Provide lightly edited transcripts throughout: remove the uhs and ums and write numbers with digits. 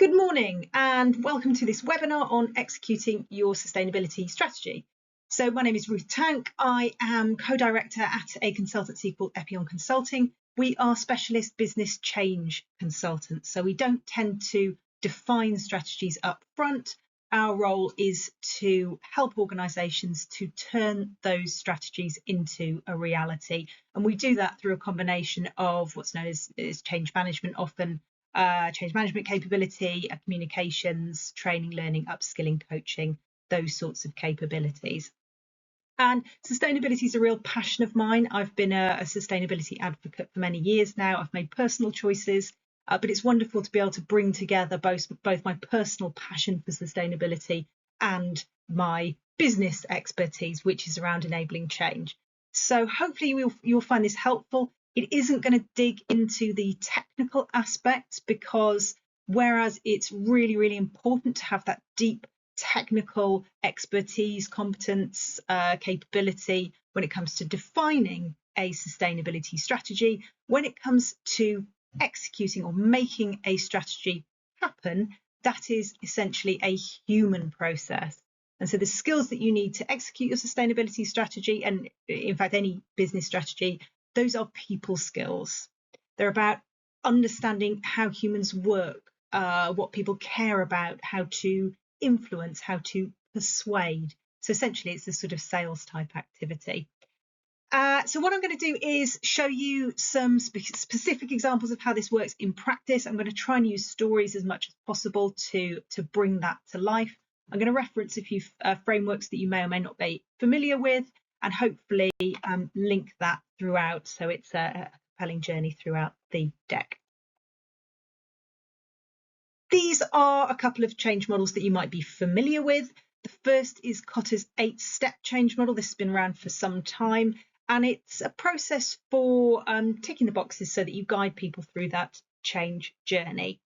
Good morning and welcome to this webinar on executing your sustainability strategy. So my name is Ruth Tank. I am co-director at a consultancy called Epion Consulting. We are specialist business change consultants. So we don't tend to define strategies up front. Our role is to help organisations to turn those strategies into a reality. And we do that through a combination of what's known as change management, often change management capability, communications, training, learning, upskilling, coaching, those sorts of capabilities. And sustainability is a real passion of mine. I've been a sustainability advocate for many years now. I've made personal choices, but it's wonderful to be able to bring together both my personal passion for sustainability and my business expertise, which is around enabling change. So hopefully you'll find this helpful. It isn't going to dig into the technical aspects because whereas it's really, really important to have that deep technical expertise, competence, capability when it comes to defining a sustainability strategy, when it comes to executing or making a strategy happen, that is essentially a human process. And so the skills that you need to execute your sustainability strategy, and in fact any business strategy, those are people skills. They're about understanding how humans work, what people care about, how to influence, how to persuade. So essentially it's a sort of sales type activity. So what I'm going to do is show you some specific examples of how this works in practice. I'm going to try and use stories as much as possible to bring that to life. I'm going to reference a few frameworks that you may or may not be familiar with, and hopefully link that throughout so it's a compelling journey throughout the deck. These are a couple of change models that you might be familiar with. The first is Kotter's 8-step change model. This has been around for some time, and it's a process for ticking the boxes so that you guide people through that change journey.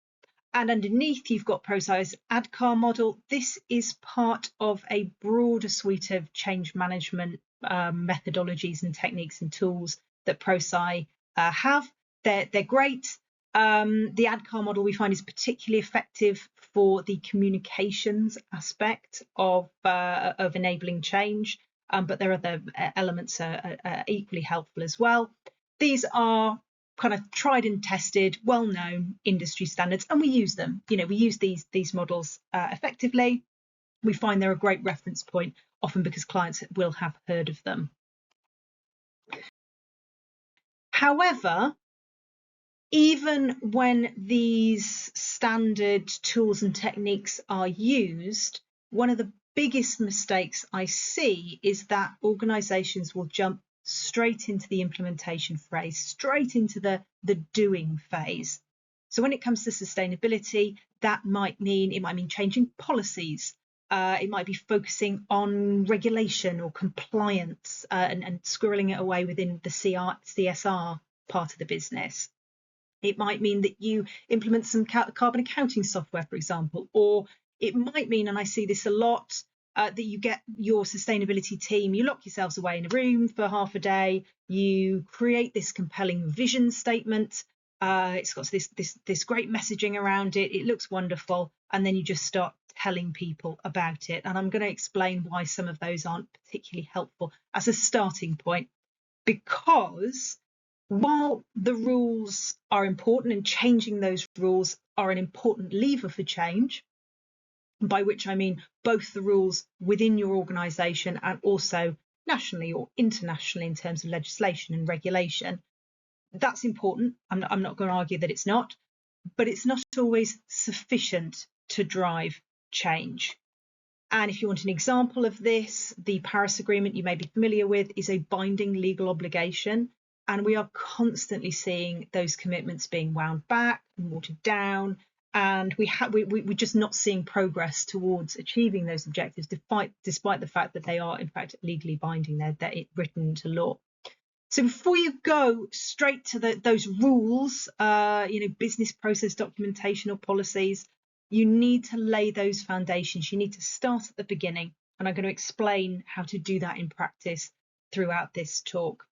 And underneath, you've got ProSci's ADKAR model. This is part of a broader suite of change management methodologies and techniques and tools that ProSci have. They're great. The ADKAR model we find is particularly effective for the communications aspect of enabling change, but there are other elements are equally helpful as well. These are kind of tried and tested, well-known industry standards, and we use them. We use these models effectively. We find they're a great reference point, often because clients will have heard of them. However, even when these standard tools and techniques are used, one of the biggest mistakes I see is that organisations will jump straight into the implementation phase, straight into the doing phase. So when it comes to sustainability, it might mean changing policies. It might be focusing on regulation or compliance and squirreling it away within the CSR part of the business. It might mean that you implement some carbon accounting software, for example, or it might mean, and I see this a lot, that you get your sustainability team, you lock yourselves away in a room for half a day, you create this compelling vision statement, it's got this great messaging around it, it looks wonderful, and then you just start telling people about it. And I'm going to explain why some of those aren't particularly helpful as a starting point, because while the rules are important and changing those rules are an important lever for change, by which I mean both the rules within your organisation and also nationally or internationally in terms of legislation and regulation, that's important. I'm not going to argue that it's not, but it's not always sufficient to drive change. And if you want an example of this, the Paris Agreement you may be familiar with is a binding legal obligation. And we are constantly seeing those commitments being wound back and watered down. And we're just not seeing progress towards achieving those objectives, despite the fact that they are, in fact, legally binding. They're written into law. So before you go straight to those rules, business process documentation or policies, you need to lay those foundations. You need to start at the beginning. And I'm going to explain how to do that in practice throughout this talk.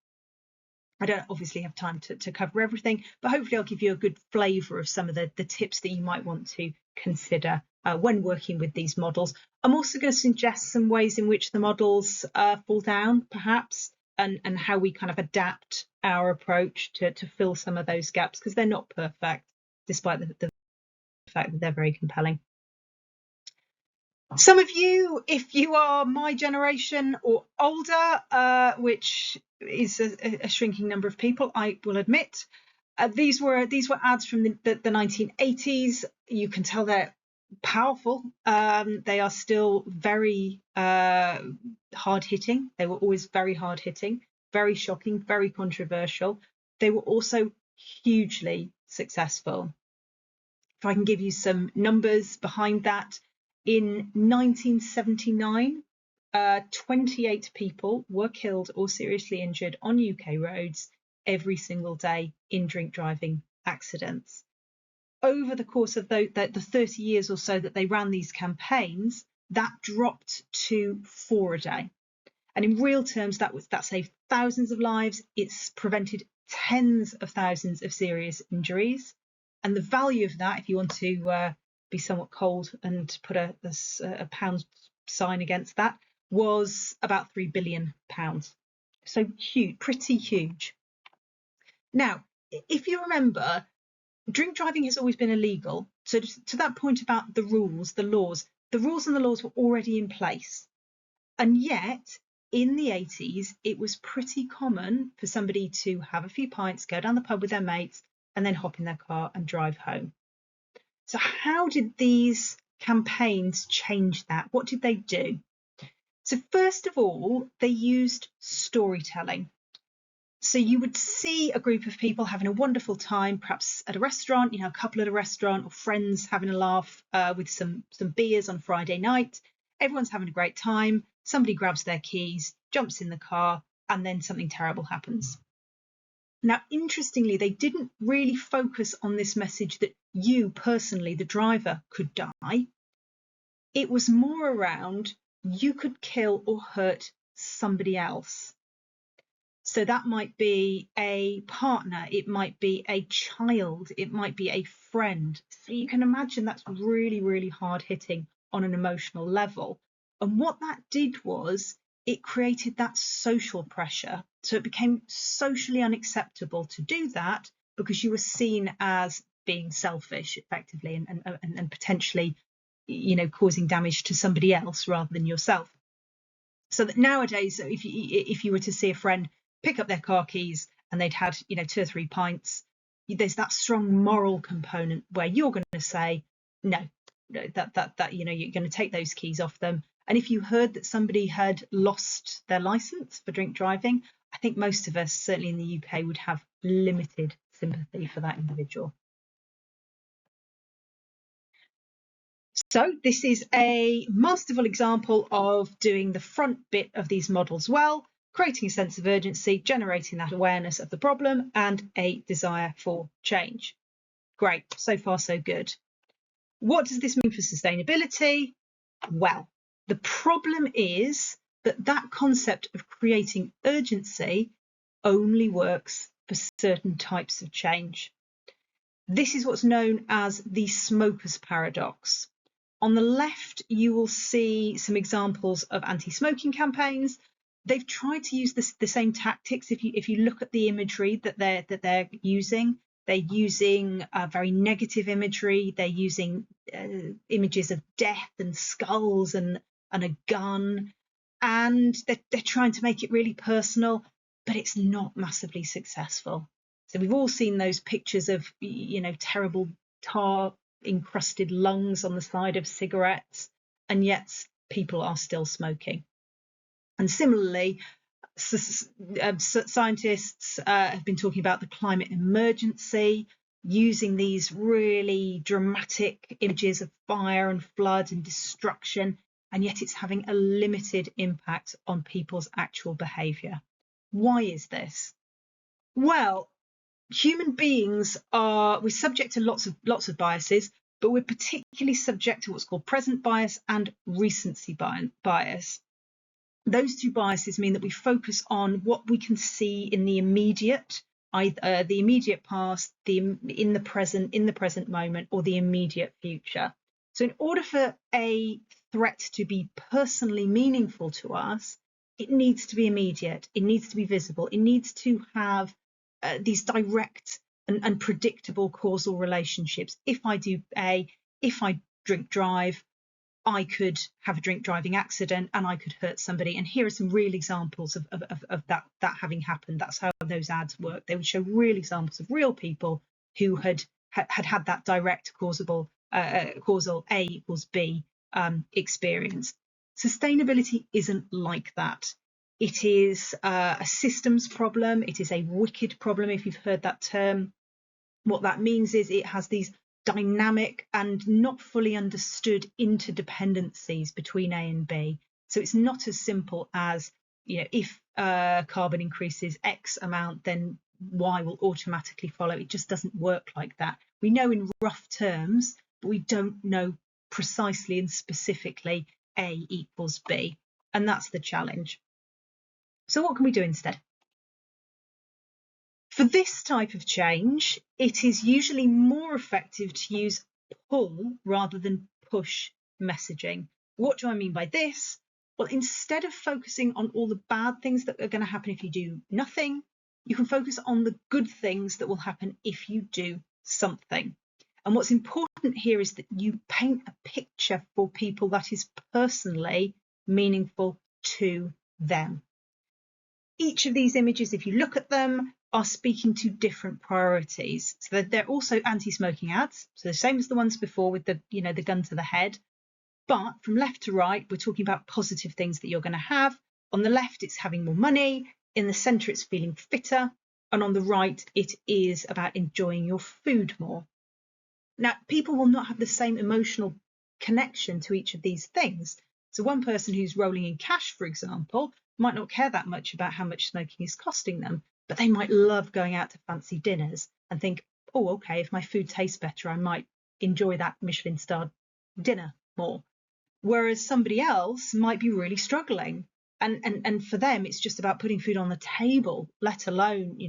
I don't obviously have time to cover everything, but hopefully I'll give you a good flavour of some of the tips that you might want to consider when working with these models. I'm also going to suggest some ways in which the models fall down, perhaps, and how we kind of adapt our approach to fill some of those gaps, because they're not perfect, despite the fact that they're very compelling. Some of you, if you are my generation or older, which is a shrinking number of people, I will admit, these were ads from the 1980s. You can tell they're powerful. They are still very hard hitting. They were always very hard hitting, very shocking, very controversial. They were also hugely successful. If I can give you some numbers behind that, in 1979, 28 people were killed or seriously injured on UK roads every single day in drink driving accidents. Over the course of the 30 years or so that they ran these campaigns, that dropped to 4 a day. And in real terms, that saved thousands of lives. It's prevented tens of thousands of serious injuries. And the value of that, if you want to be somewhat cold and put a pound sign against that, was about £3 billion. So huge, pretty huge. Now, if you remember, drink driving has always been illegal. So to that point about the rules, the laws and the laws were already in place. And yet, in the 80s, it was pretty common for somebody to have a few pints, go down the pub with their mates, and then hop in their car and drive home. So how did these campaigns change that? What did they do? So first of all, they used storytelling. So you would see a group of people having a wonderful time, perhaps at a restaurant, a couple at a restaurant, or friends having a laugh with some beers on Friday night. Everyone's having a great time. Somebody grabs their keys, jumps in the car, and then something terrible happens. Now, interestingly, they didn't really focus on this message that you personally, the driver, could die. It was more around you could kill or hurt somebody else. So that might be a partner, it might be a child, it might be a friend. So you can imagine that's really, really hard hitting on an emotional level. And what that did was it created that social pressure. So it became socially unacceptable to do that because you were seen as being selfish effectively and potentially, causing damage to somebody else rather than yourself. So that nowadays, if you were to see a friend pick up their car keys and they'd had 2 or 3 pints, there's that strong moral component where you're going to say no, that you're going to take those keys off them. And if you heard that somebody had lost their license for drink driving, I think most of us, certainly in the UK, would have limited sympathy for that individual. So this is a masterful example of doing the front bit of these models well, creating a sense of urgency, generating that awareness of the problem and a desire for change. Great, so far so good. What does this mean for sustainability? Well, the problem is that concept of creating urgency only works for certain types of change. This is what's known as the smoker's paradox. On the left, you will see some examples of anti-smoking campaigns. They've tried to use the same tactics. If you look at the imagery that they're using very negative imagery. They're using images of death and skulls and a gun, and they're trying to make it really personal, but it's not massively successful. So we've all seen those pictures of terrible tar encrusted lungs on the side of cigarettes, and yet people are still smoking. And similarly, scientists have been talking about the climate emergency, using these really dramatic images of fire and flood and destruction, and yet it's having a limited impact on people's actual behaviour. Why is this? Well, human beings we're subject to lots of biases, but we're particularly subject to what's called present bias and recency bias. Those two biases mean that we focus on what we can see in the immediate, either the immediate past, in the present moment, or the immediate future. So in order for a threat to be personally meaningful to us, it needs to be immediate, it needs to be visible, it needs to have these direct and predictable causal relationships. If I do A, if I drink drive, I could have a drink driving accident and I could hurt somebody. And here are some real examples of that having happened. That's how those ads work. They would show real examples of real people who had that direct causal A equals B experience. Sustainability isn't like that. It is a systems problem. It is a wicked problem, if you've heard that term. What that means is it has these dynamic and not fully understood interdependencies between A and B. So it's not as simple as, if carbon increases X amount, then Y will automatically follow. It just doesn't work like that. We know in rough terms, but we don't know precisely and specifically A equals B. And that's the challenge. So what can we do instead? For this type of change, it is usually more effective to use pull rather than push messaging. What do I mean by this? Well, instead of focusing on all the bad things that are going to happen if you do nothing, you can focus on the good things that will happen if you do something. And what's important here is that you paint a picture for people that is personally meaningful to them. Each of these images, if you look at them, are speaking to different priorities. So they're also anti-smoking ads, so the same as the ones before with the gun to the head. But from left to right, we're talking about positive things that you're going to have. On the left, it's having more money. In the centre, it's feeling fitter. And on the right, it is about enjoying your food more. Now, people will not have the same emotional connection to each of these things. So one person who's rolling in cash, for example, might not care that much about how much smoking is costing them, but they might love going out to fancy dinners and think, oh, okay, if my food tastes better, I might enjoy that Michelin-starred dinner more. Whereas somebody else might be really struggling. And for them, it's just about putting food on the table, let alone,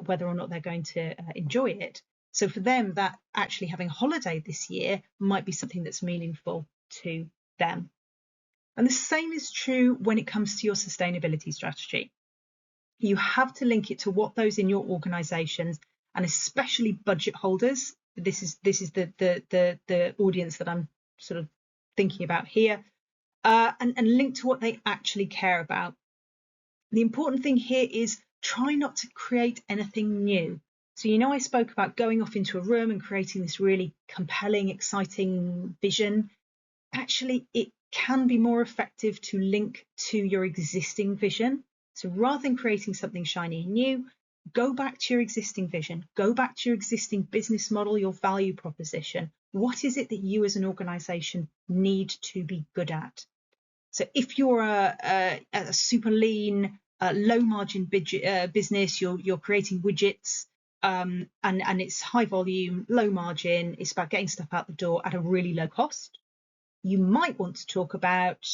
whether or not they're going to enjoy it. So for them, that actually having a holiday this year might be something that's meaningful to them. And the same is true when it comes to your sustainability strategy. You have to link it to what those in your organizations, and especially budget holders, this is the audience that I'm sort of thinking about here, and link to what they actually care about. The important thing here is try not to create anything new. So, I spoke about going off into a room and creating this really compelling, exciting vision. Actually, it can be more effective to link to your existing vision. So rather than creating something shiny and new, go back to your existing vision, go back to your existing business model, your value proposition. What is it that you as an organization need to be good at? So if you're a super lean, low margin business, you're creating widgets, and it's high volume, low margin, it's about getting stuff out the door at a really low cost. You might want to talk about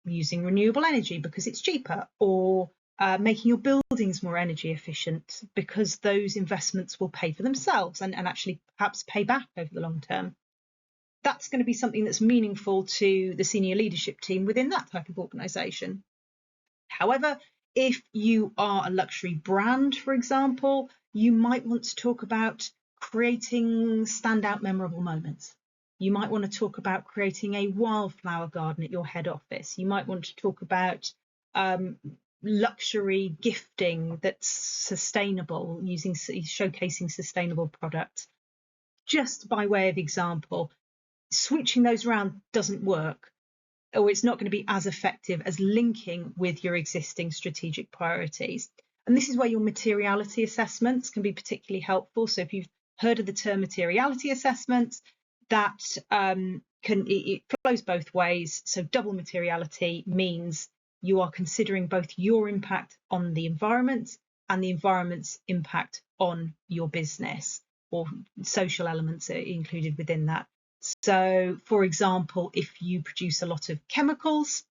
using renewable energy because it's cheaper, or making your buildings more energy efficient because those investments will pay for themselves and actually perhaps pay back over the long term. That's going to be something that's meaningful to the senior leadership team within that type of organisation. However, if you are a luxury brand, for example, you might want to talk about creating standout memorable moments. You might want to talk about creating a wildflower garden at your head office. You might want to talk about luxury gifting that's sustainable, showcasing sustainable products. Just by way of example, switching those around doesn't work, or it's not going to be as effective as linking with your existing strategic priorities. And this is where your materiality assessments can be particularly helpful. So if you've heard of the term materiality assessments, that it flows both ways. So double materiality means you are considering both your impact on the environment and the environment's impact on your business, or social elements are included within that. So, for example, if you produce a lot of chemicals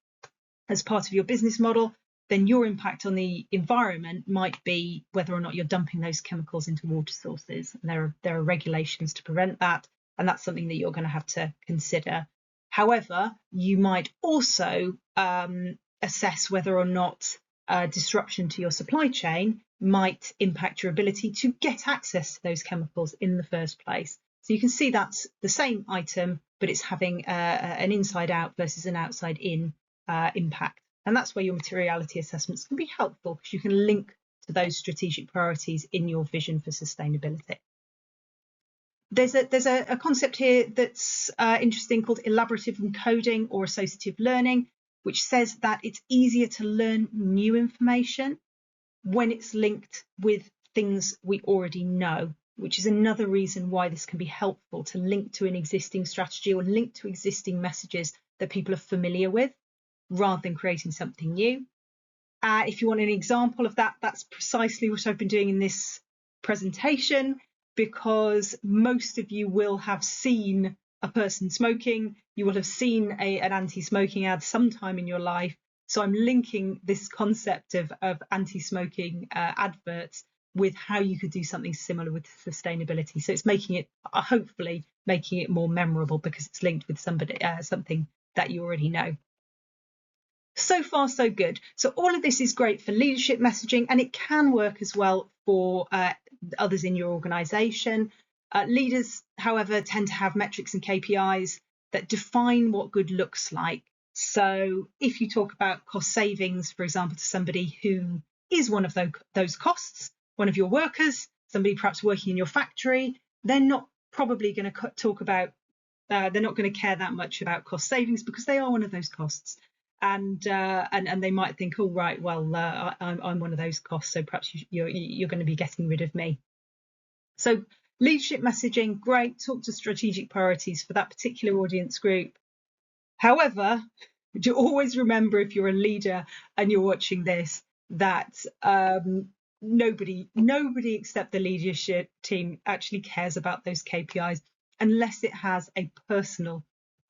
as part of your business model, then your impact on the environment might be whether or not you're dumping those chemicals into water sources. And there are regulations to prevent that, and that's something that you're going to have to consider. However, you might also assess whether or not disruption to your supply chain might impact your ability to get access to those chemicals in the first place. So you can see that's the same item, but it's having an inside out versus an outside in impact. And that's where your materiality assessments can be helpful, because you can link to those strategic priorities in your vision for sustainability. There's a concept here that's interesting called elaborative encoding or associative learning, which says that it's easier to learn new information when it's linked with things we already know, which is another reason why this can be helpful to link to an existing strategy or link to existing messages that people are familiar with, rather than creating something new. If you want an example of that, that's precisely what I've been doing in this presentation, because most of you will have seen a person smoking, you will have seen an anti-smoking ad sometime in your life. So I'm linking this concept of anti-smoking adverts with how you could do something similar with sustainability. So it's making it, hopefully making it more memorable, because it's linked with something that you already know. So far, so good. So all of this is great for leadership messaging, and it can work as well for others in your organisation. Leaders, however, tend to have metrics and KPIs that define what good looks like. So if you talk about cost savings, for example, to somebody who is one of those costs, one of your workers, somebody perhaps working in your factory, they're not probably going to talk about, they're not going to care that much about cost savings, because they are one of those costs. And they might think, oh, right, well, I'm one of those costs, so perhaps you're going to be getting rid of me. So leadership messaging, great, talk to strategic priorities for that particular audience group. However, do always remember, if you're a leader and you're watching this, that nobody except the leadership team actually cares about those KPIs unless it has a personal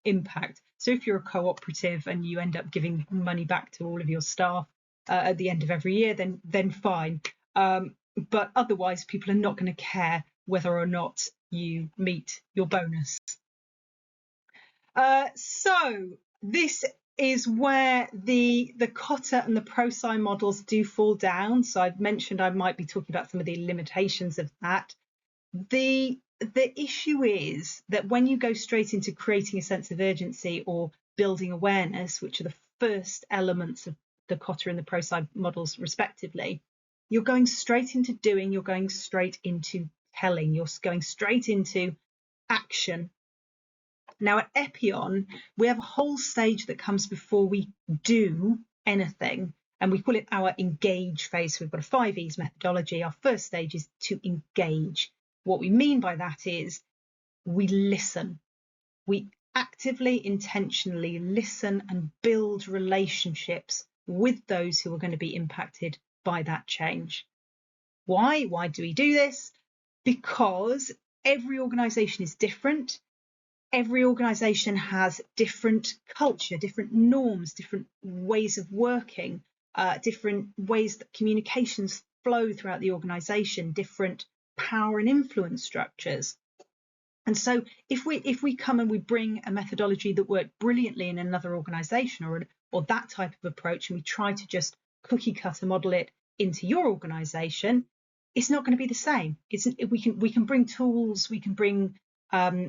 impact. So if you're a cooperative and you end up giving money back to all of your staff at the end of every year, then fine. But otherwise, people are not going to care whether or not you meet your bonus. So this is where the Kotter and the ProSci models do fall down. So I've mentioned I might be talking about some of the limitations of that. The issue is that when you go straight into creating a sense of urgency or building awareness, which are the first elements of the Kotter and the ProSci models respectively, you're going straight into doing, you're going straight into telling, you're going straight into action. Now at Epyon, we have a whole stage that comes before we do anything, and we call it our engage phase. So we've got a 5 E's methodology. Our first stage is to engage. What we mean by that is we listen. We actively, intentionally listen and build relationships with those who are going to be impacted by that change. Why? Why do we do this? Because every organisation is different. Every organisation has different culture, different norms, different ways of working, different ways that communications flow throughout the organisation, different power and influence structures. And so if we come and we bring a methodology that worked brilliantly in another organisation or that type of approach, and we try to just cookie cutter model it into your organisation, it's not going to be the same. We can bring tools, we can bring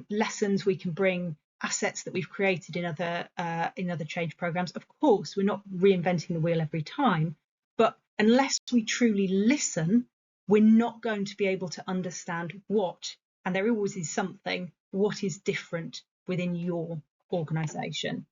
lessons, we can bring assets that we've created in other change programs. Of course, we're not reinventing the wheel every time, but unless we truly listen, we're not going to be able to understand what, and there always is something, what is different within your organisation.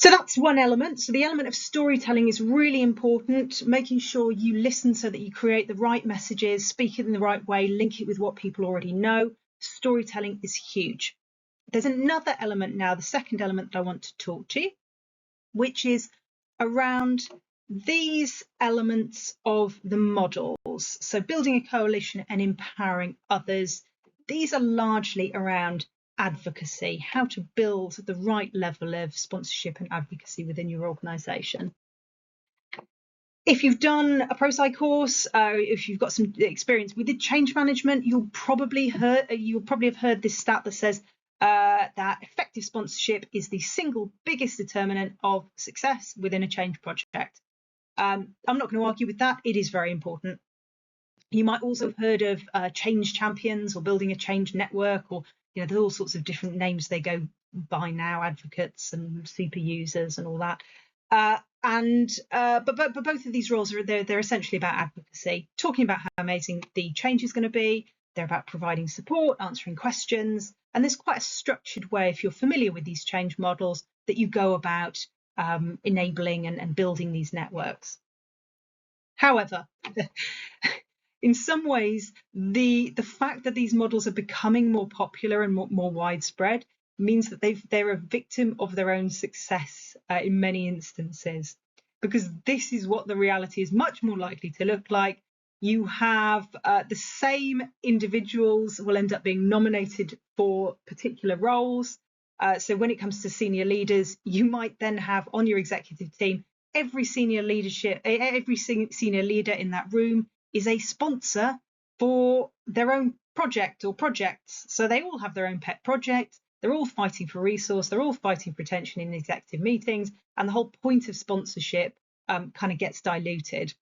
So that's one element. So the element of storytelling is really important, making sure you listen so that you create the right messages, speak it in the right way, link it with what people already know. Storytelling is huge. There's another element now, the second element that I want to talk to you, which is around these elements of the models. So building a coalition and empowering others. These are largely around advocacy, how to build the right level of sponsorship and advocacy within your organisation. If you've done a ProSci course, if you've got some experience with the change management, you'll probably have heard this stat that says that effective sponsorship is the single biggest determinant of success within a change project. I'm not going to argue with that. It is very important. You might also have heard of change champions or building a change network, or there's all sorts of different names they go by now, advocates and super users and all that. But both of these roles they're essentially about advocacy, talking about how amazing the change is going to be. They're about providing support, answering questions, and there's quite a structured way, if you're familiar with these change models, that you go about enabling and building these networks. However, in some ways, the fact that these models are becoming more popular and more widespread means that they're a victim of their own success in many instances, because this is what the reality is much more likely to look like. You have the same individuals will end up being nominated for particular roles. So when it comes to senior leaders, you might then have on your executive team every senior leader in that room is a sponsor for their own project or projects. So they all have their own pet project. They're all fighting for resource. They're all fighting for attention in executive meetings. And the whole point of sponsorship kind of gets diluted.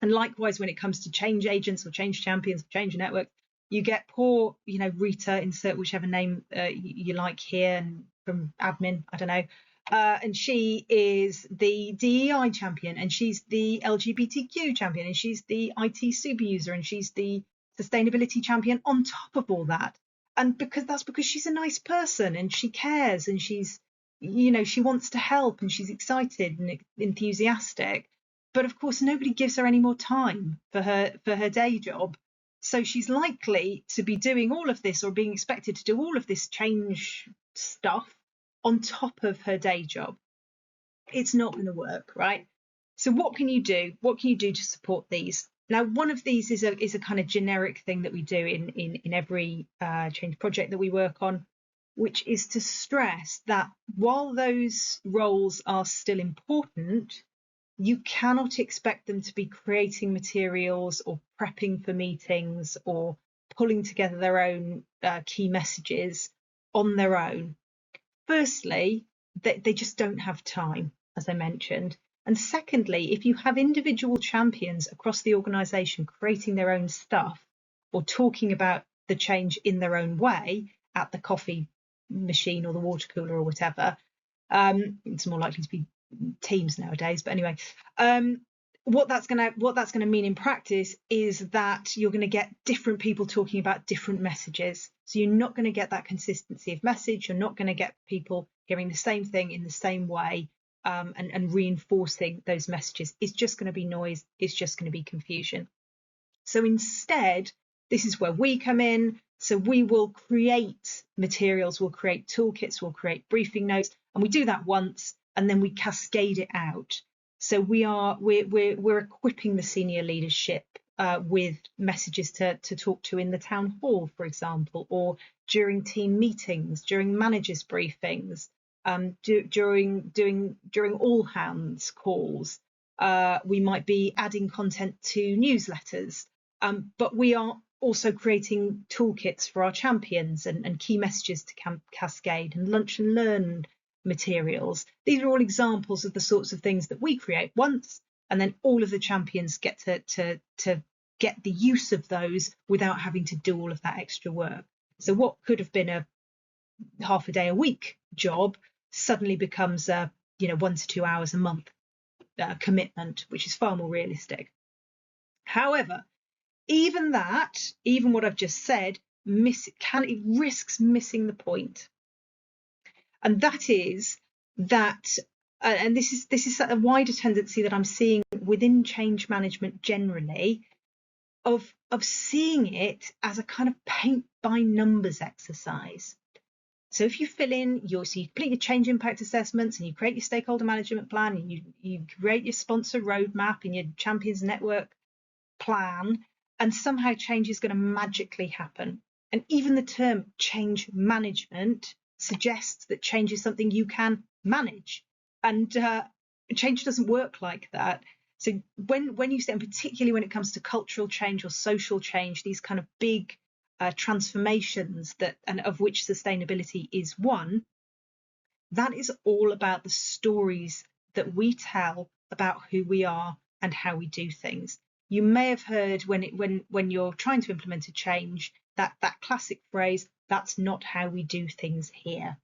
And likewise, when it comes to change agents or change champions, change networks, you get poor, Rita, insert whichever name you like here, and from admin, I don't know. And she is the DEI champion, and she's the LGBTQ champion, and she's the IT super user, and she's the sustainability champion on top of all that. And because she's a nice person and she cares and she's, she wants to help and she's excited and enthusiastic. But of course, nobody gives her any more time for her day job. So she's likely to be doing all of this, or being expected to do all of this change stuff on top of her day job. It's not going to work, right? So what can you do? What can you do to support these? Now, one of these is a kind of generic thing that we do in every change project that we work on, which is to stress that while those roles are still important, you cannot expect them to be creating materials or prepping for meetings or pulling together their own key messages on their own. Firstly, they just don't have time, as I mentioned. And secondly, if you have individual champions across the organisation creating their own stuff or talking about the change in their own way at the coffee machine or the water cooler or whatever, it's more likely to be teams nowadays. But anyway, what that's going to mean in practice is that you're going to get different people talking about different messages. So you're not going to get that consistency of message. You're not going to get people hearing the same thing in the same way and reinforcing those messages. It's just going to be noise. It's just going to be confusion. So instead, this is where we come in. So we will create materials, we'll create toolkits, we'll create briefing notes, and we do that once, and then we cascade it out. So we're equipping the senior leadership with messages to talk to in the town hall, for example, or during team meetings, during managers' briefings, during all hands calls. We might be adding content to newsletters, but we are also creating toolkits for our champions and key messages to cascade, and lunch and learn materials. These are all examples of the sorts of things that we create once, and then all of the champions get to get the use of those without having to do all of that extra work. So what could have been a half a day a week job suddenly becomes a 1 to 2 hours a month commitment, which is far more realistic. However, even what I've just said, it risks missing the point. And that is that and this is a wider tendency that I'm seeing within change management generally, of seeing it as a kind of paint by numbers exercise. So if you fill in so you complete your change impact assessments, and you create your stakeholder management plan, and you create your sponsor roadmap and your champions network plan, and somehow change is going to magically happen. And even the term change management suggests that change is something you can manage, and change doesn't work like that. So when you say, and particularly when it comes to cultural change or social change, these kind of big transformations and of which sustainability is one, that is all about the stories that we tell about who we are and how we do things. You may have heard when you're trying to implement a change, that classic phrase, "That's not how we do things here."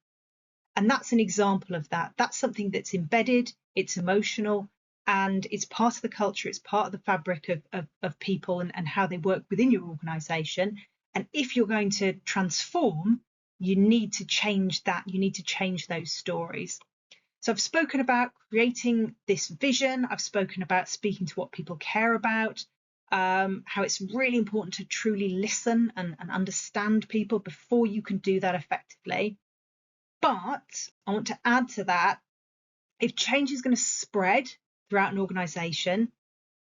And that's an example of that. That's something that's embedded, it's emotional, and it's part of the culture, it's part of the fabric of people and how they work within your organization. And if you're going to transform, you need to change that. You need to change those stories. So I've spoken about creating this vision. I've spoken about speaking to what people care about, how it's really important to truly listen and understand people before you can do that effectively. But I want to add to that, if change is going to spread throughout an organization,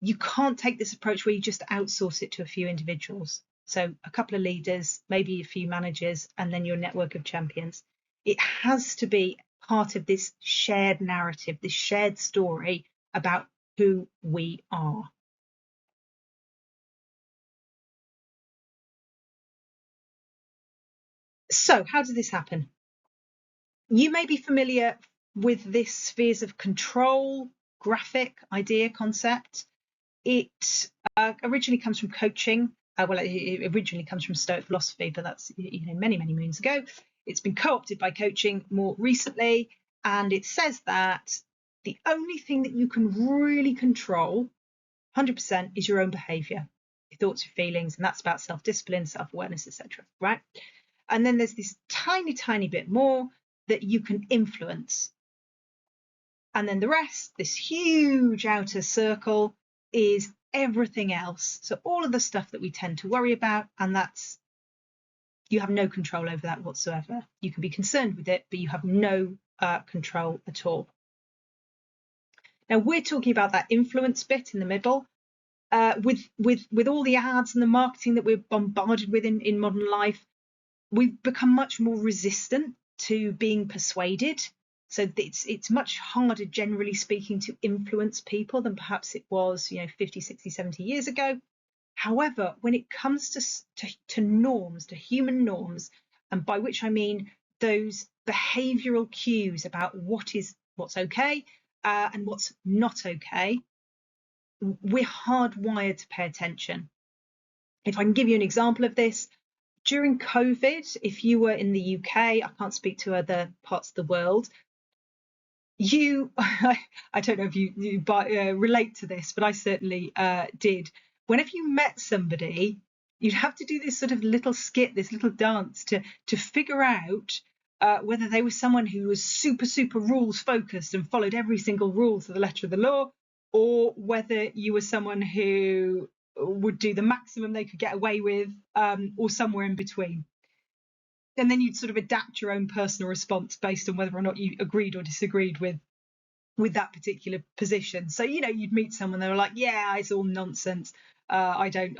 you can't take this approach where you just outsource it to a few individuals. So a couple of leaders, maybe a few managers, and then your network of champions. It has to be part of this shared narrative, this shared story about who we are. So how does this happen? You may be familiar with this spheres of control graphic idea concept. It originally comes from coaching. Well, it originally comes from Stoic philosophy, but that's many moons ago. It's been co-opted by coaching more recently, and it says that the only thing that you can really control 100% is your own behavior, your thoughts, your feelings, and that's about self-discipline, self-awareness, etc. Right? And then there's this tiny bit more that you can influence. And then the rest, this huge outer circle, is everything else. So all of the stuff that we tend to worry about, and that's, you have no control over that whatsoever. You can be concerned with it, but you have no control at all. Now we're talking about that influence bit in the middle. With all the ads and the marketing that we're bombarded with in modern life, we've become much more resistant to being persuaded. So it's much harder, generally speaking, to influence people than perhaps it was 50, 60, 70 years ago. However, when it comes to norms, to human norms, and by which I mean those behavioural cues about what's okay and what's not okay, we're hardwired to pay attention. If I can give you an example of this, during COVID, if you were in the UK, I can't speak to other parts of the world, I don't know if you relate to this, but I certainly did. Whenever you met somebody, you'd have to do this sort of little skit, this little dance to figure out whether they were someone who was super rules focused and followed every single rule to the letter of the law, or whether you were someone who would do the maximum they could get away with, or somewhere in between. And then you'd sort of adapt your own personal response based on whether or not you agreed or disagreed with that particular position. So you'd meet someone, they were like, yeah, it's all nonsense, I don't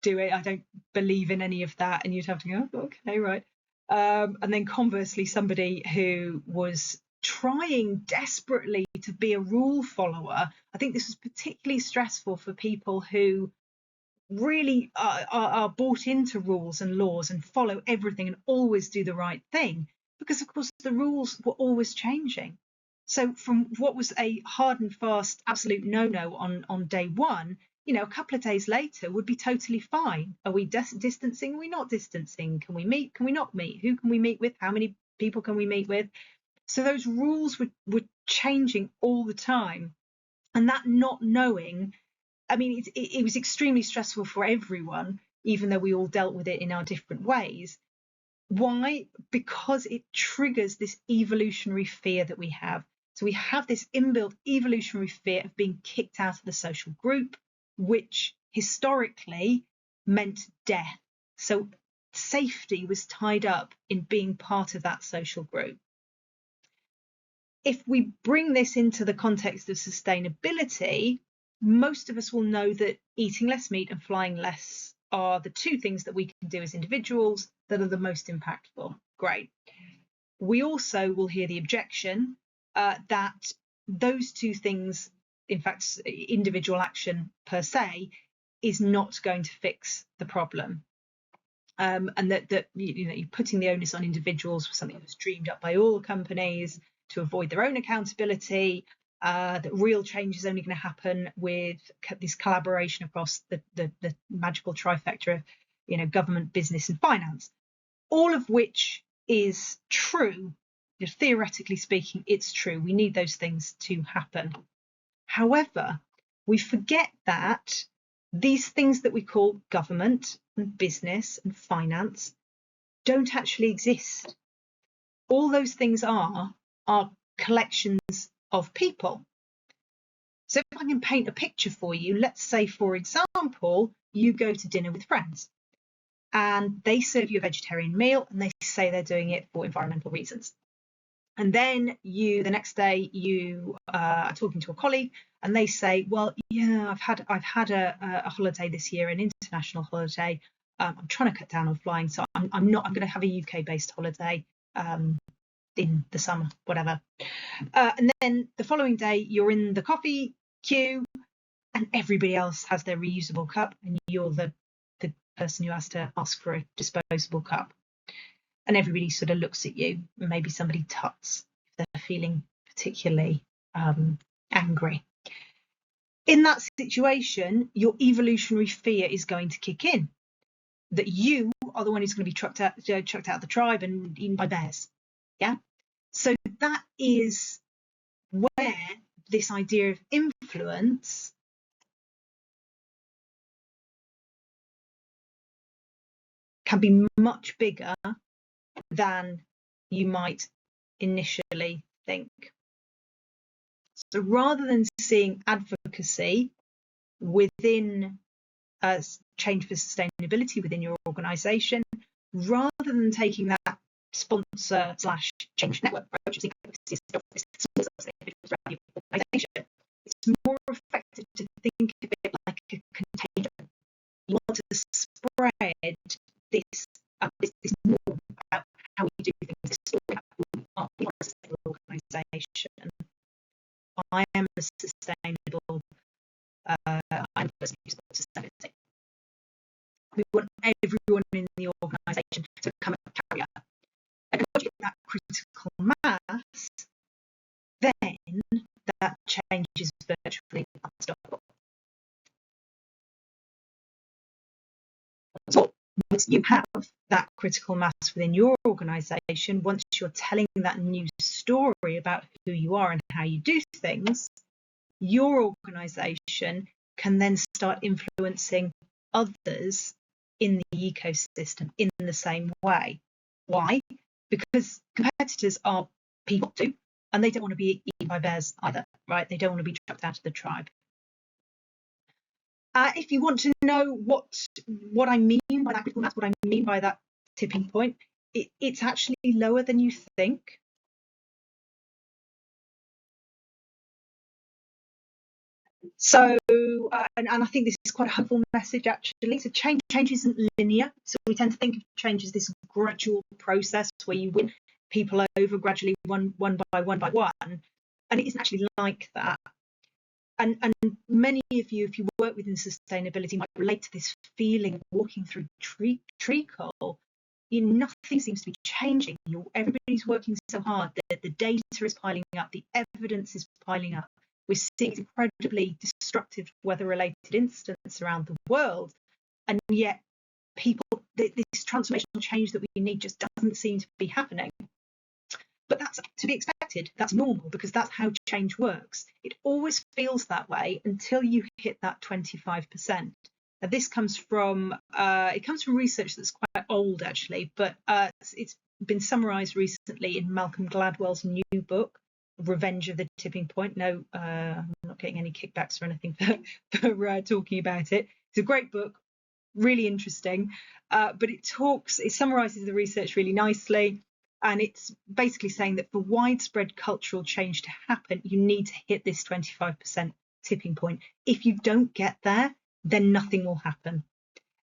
do it, I don't believe in any of that, and you'd have to go, oh, okay, right. And then conversely, somebody who was trying desperately to be a rule follower, I think this was particularly stressful for people who really are bought into rules and laws and follow everything and always do the right thing, because of course the rules were always changing. So from what was a hard and fast absolute no on day one, a couple of days later would be totally fine. Are we distancing? Are we not distancing? Can we meet? Can we not meet? Who can we meet with? How many people can we meet with? So those rules were changing all the time, and that not knowing, I mean, it was extremely stressful for everyone, even though we all dealt with it in our different ways. Why? Because it triggers this evolutionary fear that we have. So we have this inbuilt evolutionary fear of being kicked out of the social group, which historically meant death. So safety was tied up in being part of that social group. If we bring this into the context of sustainability, most of us will know that eating less meat and flying less are the two things that we can do as individuals that are the most impactful. Great. We also will hear the objection that those two things, in fact, individual action per se, is not going to fix the problem. And that you're putting the onus on individuals for something that's dreamed up by all companies to avoid their own accountability, that real change is only going to happen with this collaboration across the magical trifecta of government, business and finance, all of which is true. Theoretically speaking, it's true. We need those things to happen. However, we forget that these things that we call government and business and finance don't actually exist. All those things are collections of people. So if I can paint a picture for you, let's say, for example, you go to dinner with friends and they serve you a vegetarian meal and they say they're doing it for environmental reasons. And then the next day you are talking to a colleague and they say, well, yeah, I've had a holiday this year, an international holiday. I'm trying to cut down on flying, so I'm going to have a UK-based holiday in the summer, whatever. And then the following day you're in the coffee queue and everybody else has their reusable cup and you're the person who has to ask for a disposable cup. And everybody sort of looks at you, maybe somebody tuts if they're feeling particularly angry. In that situation, your evolutionary fear is going to kick in, that you are the one who's going to be chucked out of the tribe and eaten by bears. Yeah. So that is where this idea of influence can be much bigger than you might initially think. So rather than seeing advocacy within change for sustainability within your organisation, rather than taking that sponsor / change network approach, it's more effective to think of it like a contagion. You want to spread this norm about how we do things, this story about who we are. We want a sustainable organisation. I am a sustainable. I'm the person who supports sustainability. We want everyone in the organisation to become a carrier. And once you get that critical mass, then that change is virtually unstoppable. So once you have that critical mass within your organisation, once you're telling that new story about who you are and how you do things, your organisation can then start influencing others in the ecosystem in the same way. Why? Because competitors are people too, and they don't want to be eaten by bears either, right? They don't want to be chucked out of the tribe. If you want to know what I mean by that critical mass, what I mean by that tipping point, it's actually lower than you think. So, and I think this is quite a hopeful message actually. So change isn't linear. So we tend to think of change as this gradual process where you win people over gradually one by one, and it isn't actually like that. And many of you, if you work within sustainability, might relate to this feeling of walking through treacle. Nothing seems to be changing. Everybody's working so hard that the data is piling up, the evidence is piling up. We're seeing incredibly destructive weather-related incidents around the world, and yet this transformational change that we need just doesn't seem to be happening. But that's to be expected. That's normal because that's how change works. It always feels that way until you hit that 25%. Now, this comes from research that's quite old actually, but it's been summarised recently in Malcolm Gladwell's new book, Revenge of the Tipping Point. No, I'm not getting any kickbacks or anything for talking about it. It's a great book, really interesting, but it summarizes the research really nicely. And it's basically saying that for widespread cultural change to happen, you need to hit this 25% tipping point. If you don't get there, then nothing will happen.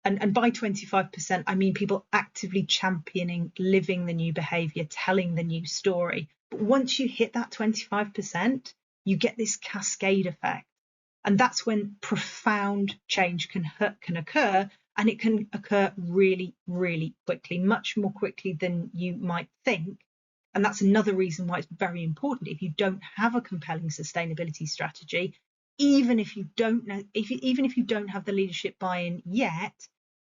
And by 25%, I mean people actively championing, living the new behavior, telling the new story. But once you hit that 25%, you get this cascade effect. And that's when profound change can occur, and it can occur really, really quickly, much more quickly than you might think. And that's another reason why it's very important. If you don't have a compelling sustainability strategy, even if you don't know, even if you don't have the leadership buy-in yet,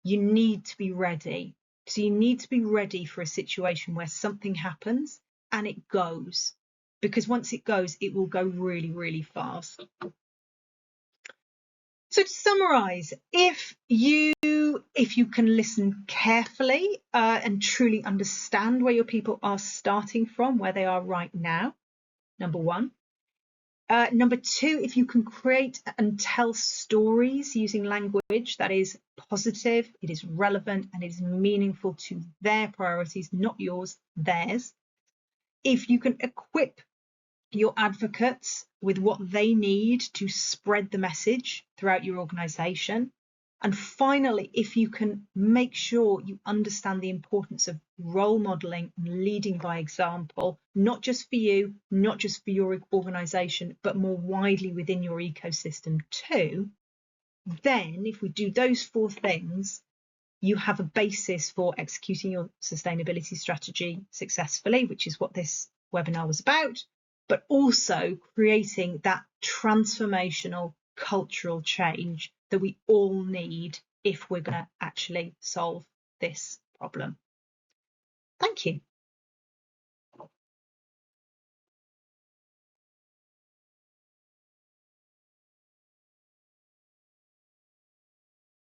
you need to be ready. So you need to be ready for a situation where something happens and it goes, because once it goes, it will go really, really fast. So to summarize, if you can listen carefully and truly understand where your people are starting from, where they are right now, number one. Number two, if you can create and tell stories using language that is positive, it is relevant, and it is meaningful to their priorities, not yours, theirs. If you can equip your advocates with what they need to spread the message throughout your organisation. And finally, if you can make sure you understand the importance of role modelling and leading by example, not just for you, not just for your organisation, but more widely within your ecosystem too, then if we do those four things, you have a basis for executing your sustainability strategy successfully, which is what this webinar was about, but also creating that transformational cultural change that we all need if we're going to actually solve this problem. Thank you.